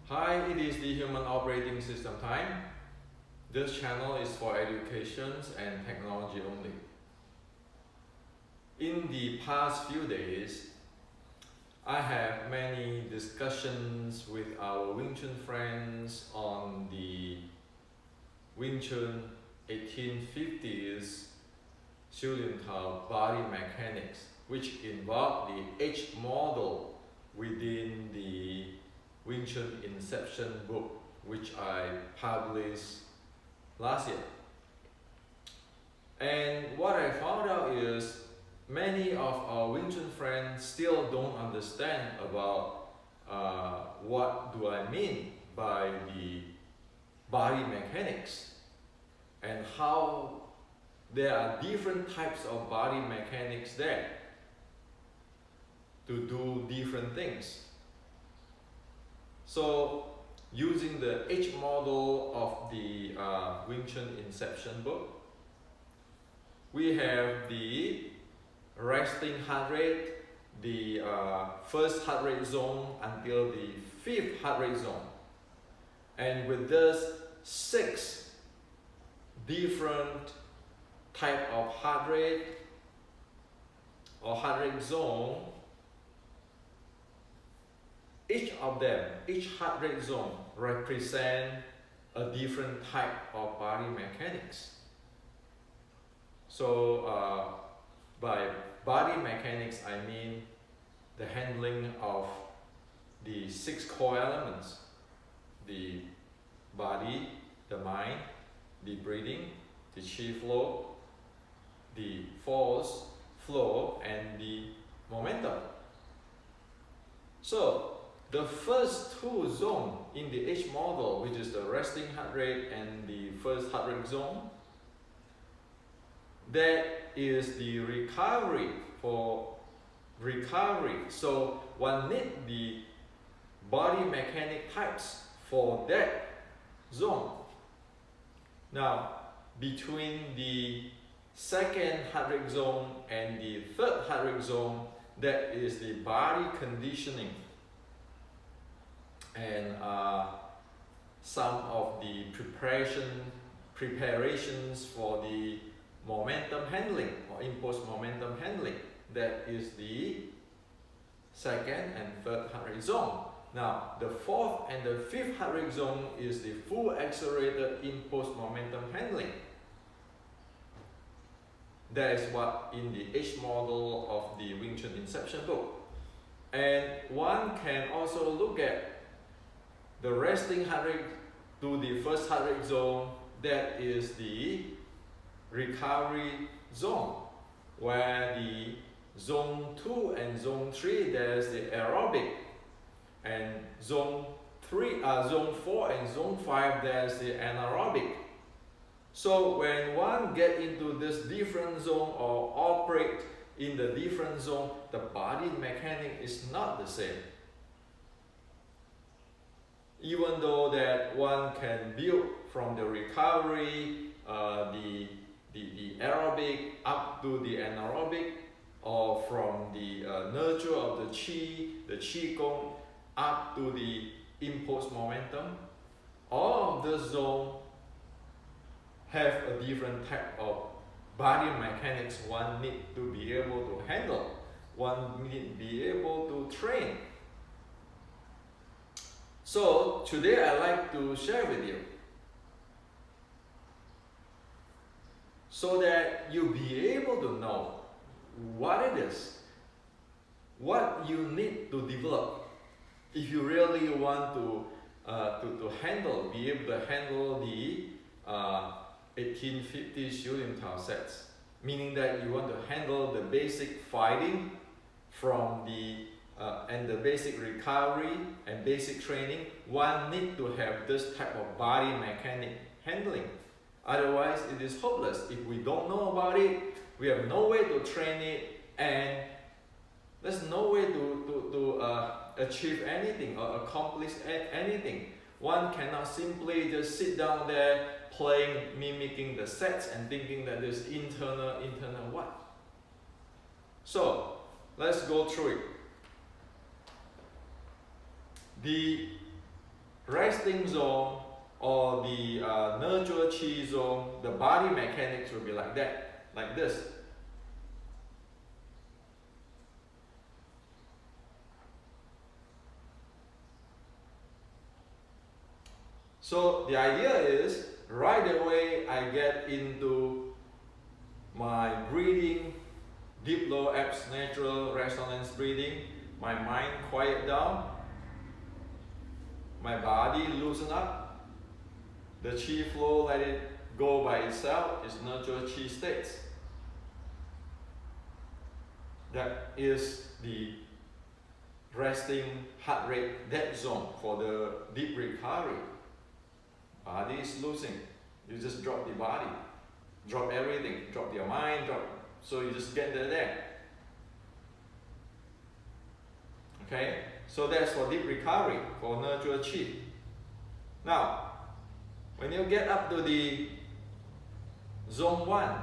Hi, it is the Human Operating System time. This channel is for education and technology only. In the past few days, I have many discussions with our Wing Chun friends on the Wing Chun 1850s body mechanics, which involve the H model within the Wing Chun Inception book, which I published last year. And what I found out is many of our Wing Chun friends still don't understand about what do I mean by the body mechanics and how there are different types of body mechanics there to do different things. So using the H model of the Wing Chun Inception book, we have the resting heart rate, the first heart rate zone until the fifth heart rate zone. And with this 6 different type of heart rate or heart rate zone, each heart rate zone represent a different type of body mechanics. So by body mechanics, I mean the handling of the 6 core elements: the body, the mind, the breathing, the chi flow, the force, flow, and the momentum. So the first 2 zones in the H model, which is the resting heart rate and the first heart rate zone, that is the recovery. So one needs the body mechanic types for that zone. Now, between the second heart rate zone and the third heart rate zone, that is the body conditioning and some of the preparations for the momentum handling or impulse momentum handling. That is the second and third heart rate zone. Now, the fourth and the fifth heart rate zone is the full accelerated impulse momentum handling. That is what in the H model of the Wing Chun Inception book. And one can also look at the resting heart rate to the first heart rate zone. That is the recovery zone, where the zone 2 and zone 3, there's the aerobic, and zone 4 and zone 5, there's the anaerobic. So when one get into this different zone or operate in the different zone, the body mechanic is not the same. Even though that one can build from the recovery, the aerobic up to the anaerobic, or from the nurture of the qi gong up to the impulse momentum, all of the zones have a different type of body mechanics one need to be able to handle, one need to be able to train. So today I'd like to share with you so that you'll be able to know what it is, what you need to develop if you really want to be able to handle the 1850 Shilin Tao sets, meaning that you want to handle the basic fighting from the and the basic recovery and basic training. One need to have this type of body mechanic handling. Otherwise, it is hopeless. If we don't know about it, we have no way to train it, and there's no way to achieve anything or accomplish anything. One cannot simply just sit down there playing, mimicking the sets and thinking that there's internal what. So let's go through it. The resting zone or the nurture chi zone, the body mechanics will be like that, like this. So the idea is, right away I get into my breathing, deep low abs, natural resonance breathing, my mind quiet down, my body loosen up, the chi flow, let it go by itself, is nurture chi states. That is the resting heart rate dead zone for the deep recovery. Body is losing. You just drop the body, drop everything, drop your mind, so you just get there. Okay, so that's for deep recovery, for nurture chi. Now, when you get up to the zone 1,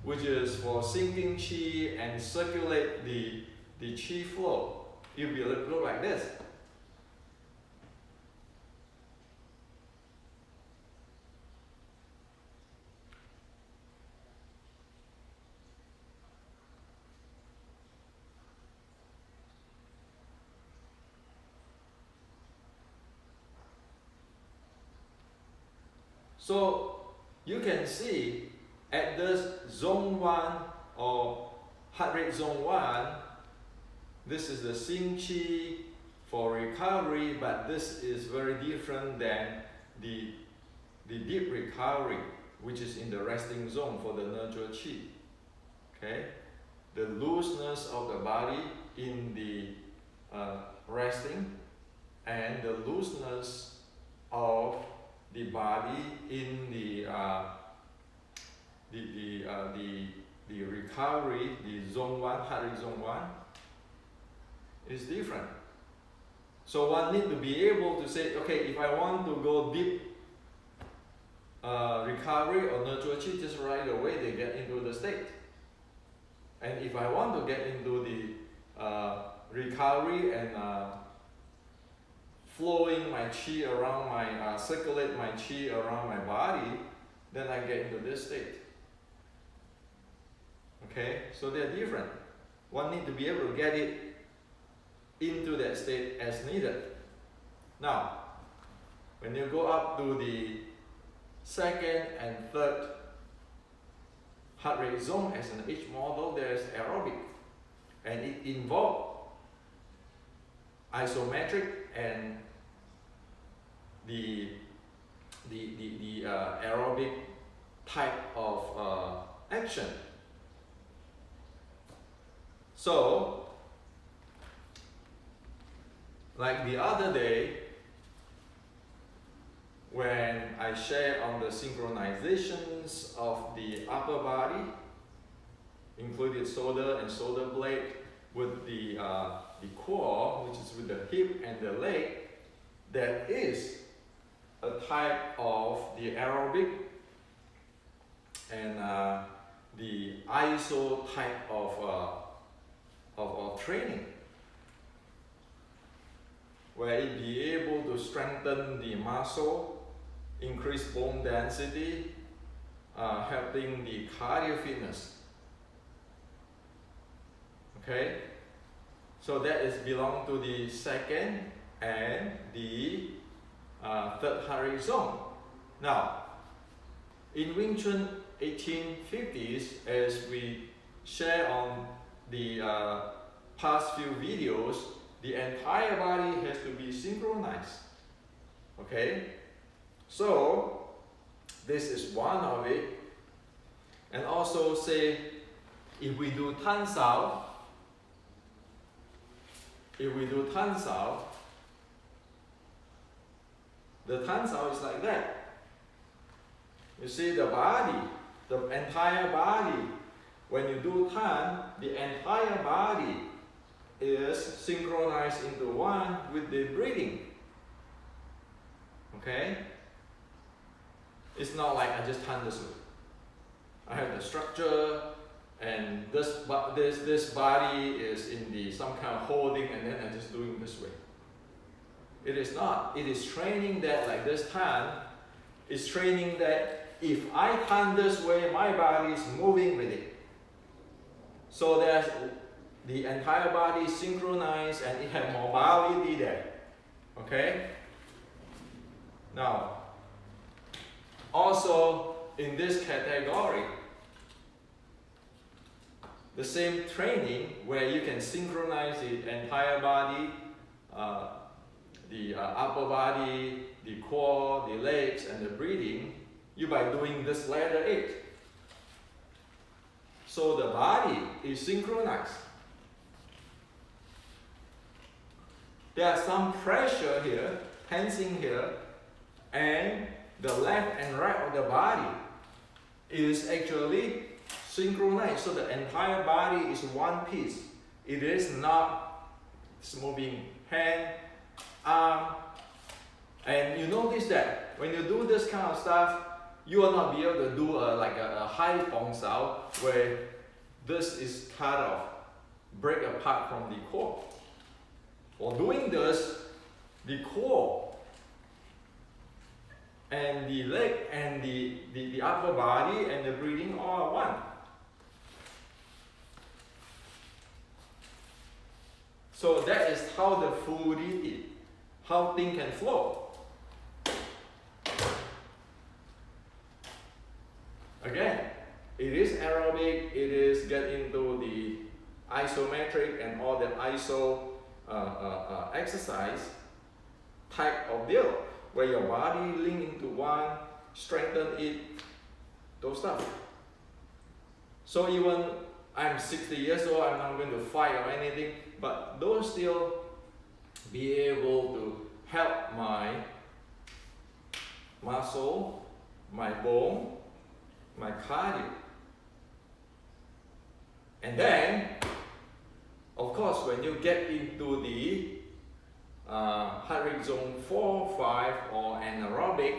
which is for sinking chi and circulate the chi flow, it will look like this. So you can see at this zone 1 or heart rate zone 1, this is the sing chi for recovery, but this is very different than the deep recovery, which is in the resting zone for the nurture chi. Okay, the looseness of the body in the resting, and the looseness of the body in the recovery, the zone 1, heart rate zone 1, is different. So one need to be able to say, okay, if I want to go deep recovery or nurture chi, just right away they get into the state. And if I want to get into the recovery and flowing my chi around my, circulate my chi around my body, then I get into this state. Okay, so they're different. One need to be able to get it into that state as needed. Now, when you go up to the second and third heart rate zone, as in each model, there is aerobic, and it involves isometric and the aerobic type of action. So, like the other day, when I share on the synchronizations of the upper body, including shoulder and shoulder blade, with the core, which is with the hip and the leg, that is a type of the aerobic and the iso type of training, where it be able to strengthen the muscle, increase bone density, helping the cardio fitness. Okay, so that is belong to the second and the third heart rate zone. Now, in Wing Chun 1850s, as we share on the past few videos, the entire body has to be synchronized. Okay, so this is one of it. And also say, if we do Tan Sao, the Tan Sao is like that. You see the body, the entire body, when you do Tan, the entire body is synchronized into one with the breathing. Okay? It's not like I just Tan this way. I have the structure, and this body is in the some kind of holding, and then I'm just doing this way. It is not. It is training that, like this time, is training that if I turn this way, my body is moving with it. So there's the entire body synchronized and it has mobility there. Okay? Now, also in this category, the same training where you can synchronize the entire body, the upper body, the core, the legs, and the breathing, you by doing this letter 8. So the body is synchronized. There are some pressure here, tensing here, and the left and right of the body is actually synchronized. So the entire body is one piece. It is not moving hand, arm, and you notice that when you do this kind of stuff, you will not be able to do like a high bong sao where this is cut off, break apart from the core. For doing this, the core and the leg and the upper body and the breathing all are one. So that is how the fluidity, how things can flow. Again, it is aerobic, it is get into the isometric and all the iso exercise type of deal, where your body link into one, strengthen it, those stuff. So even I'm 60 years old, I'm not going to fight or anything, but those still be able to help my muscle, my bone, my cardio. And then, of course, when you get into the heart rate zone 4, 5 or anaerobic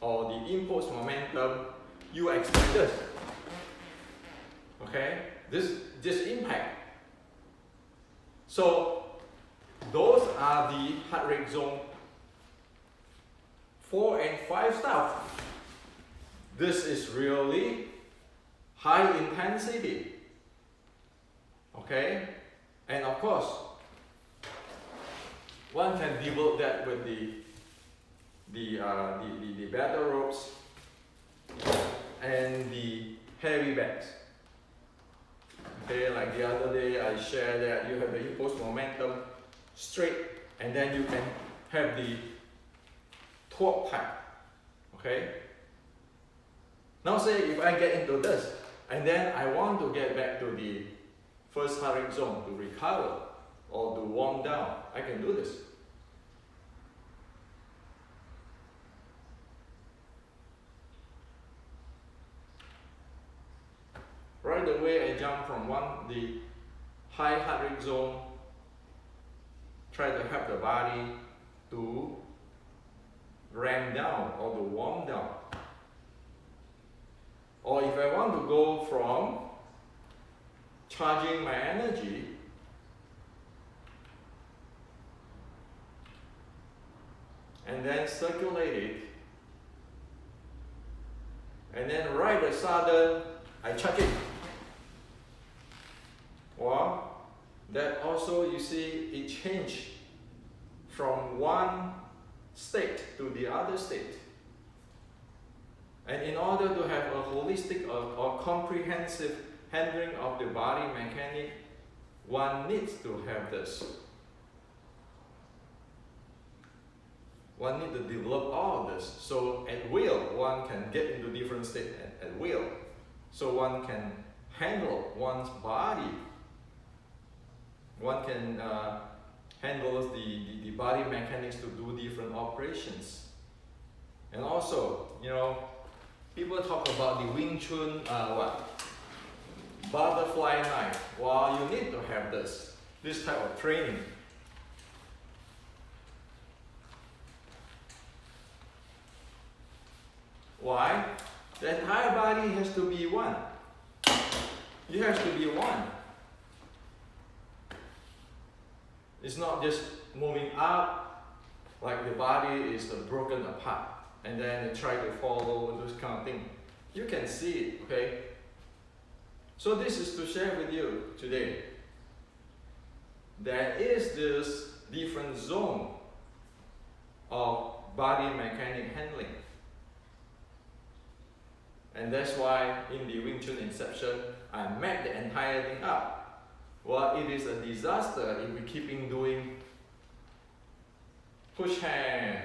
or the impulse momentum, you expect this. Okay? This impact. So those are the heart rate zone 4 and 5 stuff. This is really high intensity. Okay? And of course, one can develop that with the battle ropes and the heavy bags. Okay, like the other day I shared that you have the impulse momentum straight, and then you can have the torque type. Okay? Now say if I get into this, and then I want to get back to the first heart rate zone to recover or to warm down, I can do this. Right away I jump from the high heart rate zone, try to help the body to ramp down or to warm down. Or if I want to go from charging my energy and then circulate it, and then right a sudden I charge it. Well, that also you see it changed from one state to the other state. And in order to have a holistic or comprehensive handling of the body mechanic, one needs to have this. One needs to develop all of this. So at will, one can get into different states at will. So one can handle one's body. One can handle the body mechanics to do different operations. And also, you know, people talk about the Wing Chun, butterfly knife. Well, you need to have this type of training. Why? The entire body has to be one. You have to be one. It's not just moving up like the body is broken apart and then they try to follow this kind of thing. You can see it, okay? So this is to share with you today. There is this different zone of body mechanic handling. And that's why in the Wing Chun Inception, I map the entire thing up. Well, it is a disaster if we keep on doing push hand,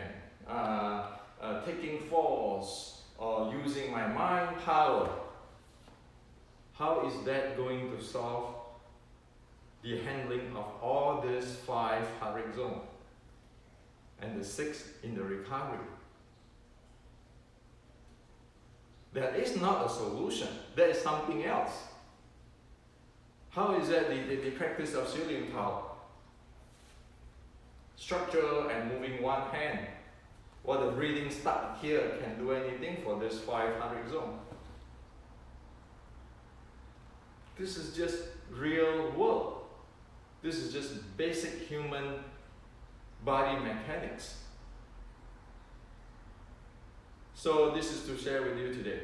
taking force, or using my mind power. How is that going to solve the handling of all these 5 Harik zones and the 6 in the recovery? That is not a solution. That is something else. How is that the practice of Siu Lim Tao? Structure and moving one hand. While the breathing stuck here can do anything for this 5 Harik zone. This is just real world. This is just basic human body mechanics. So this is to share with you today.